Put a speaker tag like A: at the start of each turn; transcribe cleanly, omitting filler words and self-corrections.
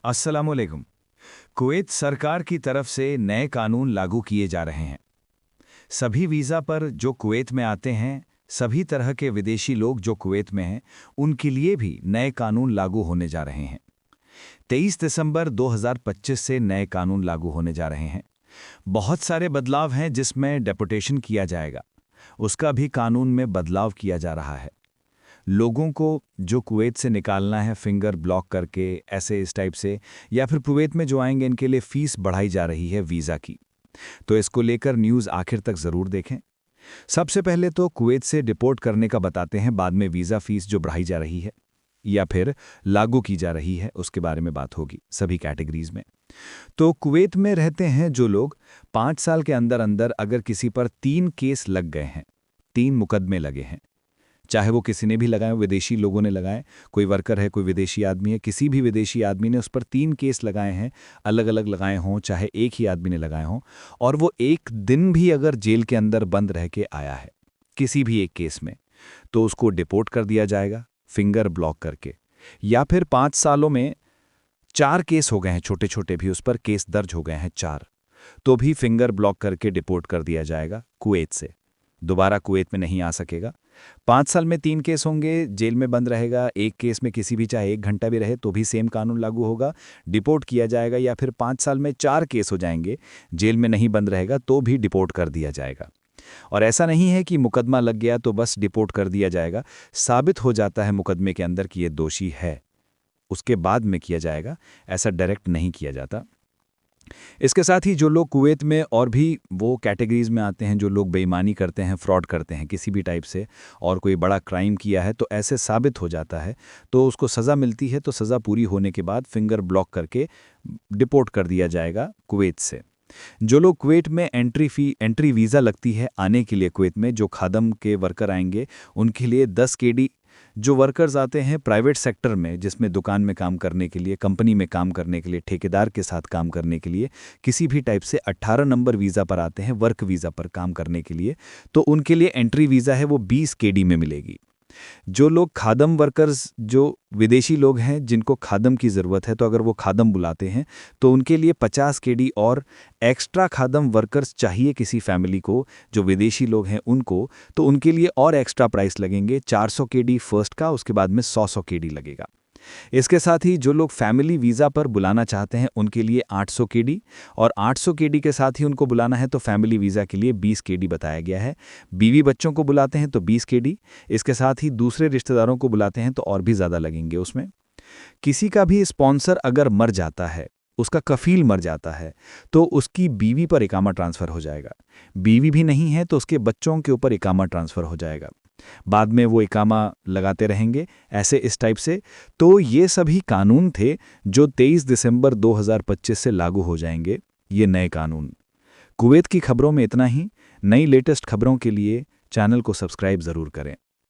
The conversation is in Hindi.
A: अस्सलामुअलैकुम। कुवैत सरकार की तरफ से नए कानून लागू किए जा रहे हैं। सभी वीज़ा पर जो कुवैत में आते हैं, सभी तरह के विदेशी लोग जो कुवैत में हैं, उनके लिए भी नए कानून लागू होने जा रहे हैं। 23 दिसंबर 2025 से नए कानून लागू होने जा रहे हैं। बहुत सारे बदलाव हैं जिसमें डेपोटेशन किया जाएगा। उसका भी कानून में बदलाव किया जा रहा है। लोगों को जो कुवैत से निकालना है फिंगर ब्लॉक करके, ऐसे इस टाइप से, या फिर कुवैत में जो आएंगे इनके लिए फ़ीस बढ़ाई जा रही है वीज़ा की। तो इसको लेकर न्यूज़ आखिर तक ज़रूर देखें। सबसे पहले तो कुवैत से डिपोर्ट करने का बताते हैं, बाद में वीज़ा फ़ीस जो बढ़ाई जा रही है या फिर लागू की जा रही है उसके बारे में बात होगी सभी कैटेगरीज में। तो कुवैत में रहते हैं जो लोग 5 साल के अंदर अंदर अगर किसी पर 3 केस लग गए हैं, 3 मुकदमे लगे हैं, चाहे वो किसी ने भी लगाए, विदेशी लोगों ने लगाए, कोई वर्कर है, कोई विदेशी आदमी है, किसी भी विदेशी आदमी ने उस पर 3 केस लगाए हैं, अलग अलग लगाए हों, चाहे एक ही आदमी ने लगाए हों, और वो एक दिन भी अगर जेल के अंदर बंद रह के आया है किसी भी एक केस में, तो उसको डिपोर्ट कर दिया जाएगा फिंगर ब्लॉक करके। या फिर 5 सालों में 4 केस हो गए हैं, छोटे छोटे भी उस पर केस दर्ज हो गए हैं 4, तो भी फिंगर ब्लॉक करके डिपोर्ट कर दिया जाएगा कुवैत से। दोबारा कुवैत में नहीं आ सकेगा। 5 साल में 3 केस होंगे, जेल में बंद रहेगा, एक केस में किसी भी चाहे 1 घंटा भी रहे तो भी सेम कानून लागू होगा, डिपोर्ट किया जाएगा। या फिर 5 साल में 4 केस हो जाएंगे, जेल में नहीं बंद रहेगा तो भी डिपोर्ट कर दिया जाएगा। और ऐसा नहीं है कि मुकदमा लग गया तो बस डिपोर्ट कर दिया जाएगा। साबित हो जाता है मुकदमे के अंदर कि ये दोषी है, उसके बाद में किया जाएगा, ऐसा डायरेक्ट नहीं किया जाता। इसके साथ ही जो लोग कुवैत में और भी वो कैटेगरीज में आते हैं, जो लोग बेईमानी करते हैं, फ्रॉड करते हैं किसी भी टाइप से, और कोई बड़ा क्राइम किया है तो ऐसे साबित हो जाता है तो उसको सज़ा मिलती है। तो सज़ा पूरी होने के बाद फिंगर ब्लॉक करके डिपोर्ट कर दिया जाएगा कुवैत से। जो लोग कुवैत में एंट्री वीज़ा लगती है आने के लिए, कुवैत में जो खादम के वर्कर आएंगे उनके लिए 10 केडी, जो वर्कर्स आते हैं प्राइवेट सेक्टर में, जिसमें दुकान में काम करने के लिए, कंपनी में काम करने के लिए, ठेकेदार के साथ काम करने के लिए, किसी भी टाइप से 18 नंबर वीज़ा पर आते हैं, वर्क वीज़ा पर काम करने के लिए, तो उनके लिए एंट्री वीज़ा है वो 20 केडी में मिलेगी। जो लोग खादम वर्कर्स, जो विदेशी लोग हैं जिनको खादम की ज़रूरत है, तो अगर वो खादम बुलाते हैं तो उनके लिए 50 केडी और एक्स्ट्रा खादम वर्कर्स चाहिए किसी फैमिली को, जो विदेशी लोग हैं उनको, तो उनके लिए और एक्स्ट्रा प्राइस लगेंगे, 400 केडी फर्स्ट का, उसके बाद में 100 केडी लगेगा। इसके साथ ही जो लोग फैमिली वीज़ा पर बुलाना चाहते हैं उनके लिए 800 केडी, और 800 केडी के साथ ही उनको बुलाना है तो फैमिली वीज़ा के लिए 20 केडी बताया गया है। बीवी बच्चों को बुलाते हैं तो 20 केडी, इसके साथ ही दूसरे रिश्तेदारों को बुलाते हैं तो और भी ज़्यादा लगेंगे उसमें। किसी का भी स्पॉन्सर अगर मर जाता है, उसका कफ़ील मर जाता है, तो उसकी बीवी पर इकामा ट्रांसफ़र हो जाएगा। बीवी भी नहीं है तो उसके बच्चों के ऊपर इकामा ट्रांसफ़र हो जाएगा, बाद में वो इकामा लगाते रहेंगे, ऐसे इस टाइप से। तो ये सभी कानून थे जो 23 दिसंबर 2025 से लागू हो जाएंगे, ये नए कानून। कुवैत की खबरों में इतना ही। नई लेटेस्ट खबरों के लिए चैनल को सब्सक्राइब ज़रूर करें।